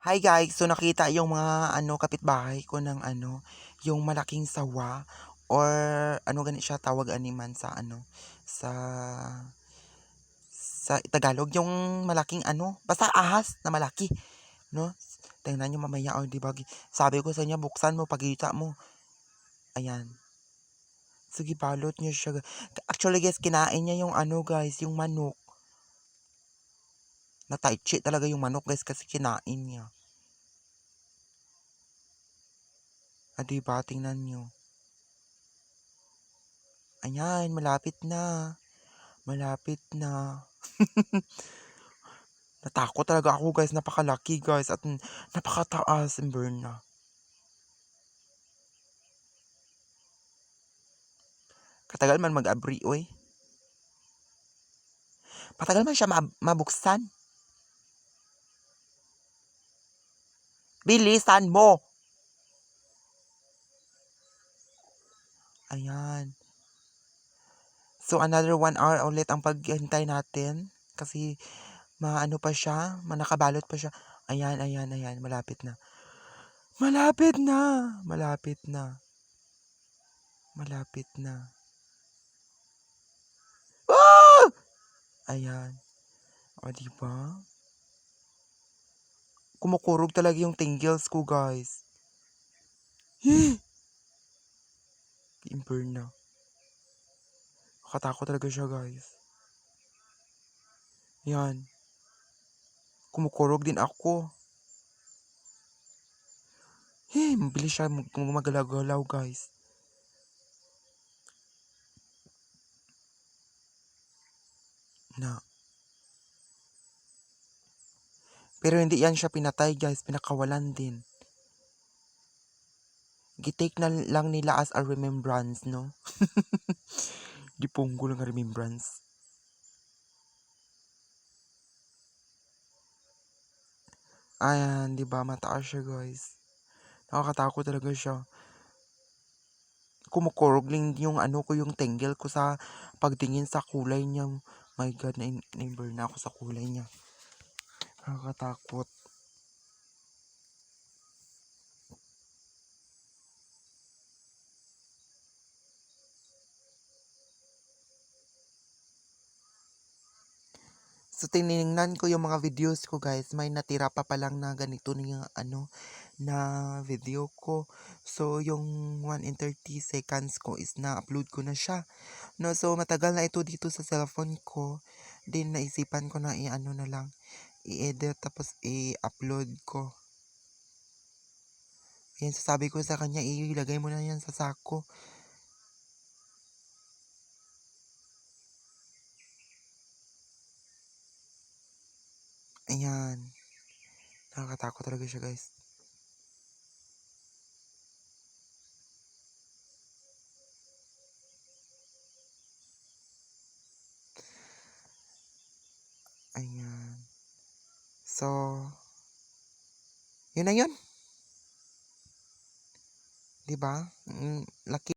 Hi guys, so nakita yung mga kapitbahay ko ng yung malaking sawa or gani siya tawag animan sa sa Tagalog yung malaking basta ahas na malaki, no? Tingnan niyo mamaya, oh, di ba? Sabi ko sa niya, buksan mo, pagkita mo. Ayan. Sige, balot niyo siya. Actually, guys, kinain niya yung guys, yung manok. Nataichi talaga yung manok, guys, kasi kinain niya. Ah, diba? Tingnan niyo. Ayan, malapit na. Malapit na. Natakot talaga ako, guys. Napakalaki, guys. At napakataas. Burn na. Katagal man mag-abri, oy. Patagal man siya mabuksan. Bilisan mo! Ayan. So, another 1 hour ulit ang paghintay natin. Kasi, pa siya. Nakabalot pa siya. Ayan, ayan, ayan. Malapit na. Malapit na! Malapit na. Malapit na. Ah! Ayan. O, diba? Kumukurog talaga yung tingles ko, guys. Burn na. Nakatakot talaga siya, guys. Yan. Kumukurog din ako. Mabilis siya magalaw-galaw, guys. Na. Pero hindi yan siya pinatay, guys. Pinakawalan din. Gitake na lang nila as a remembrance, no? Di punggo lang remembrance. Ayan, di ba? Mataas siya, guys. Nakakatakot talaga siya. Kumukurog lang yung yung tingle ko sa pagtingin sa kulay niya. My God, na-burn na ako sa kulay niya. Nakakatakot. So, tinignan ko yung mga videos ko, guys. May natira pa palang na ganito na yung na video ko. So, yung 1 in 30 seconds ko is na-upload ko na siya. No, so, matagal na ito dito sa cellphone ko. Then, naisipan ko na na lang, i-edit tapos i-upload ko. Ayan, so sabi ko sa kanya, ilagay mo na yan sa sako. Ayan. Nakakatakot talaga siya, guys. Ayan. So, yun na yun. Diba? Laki.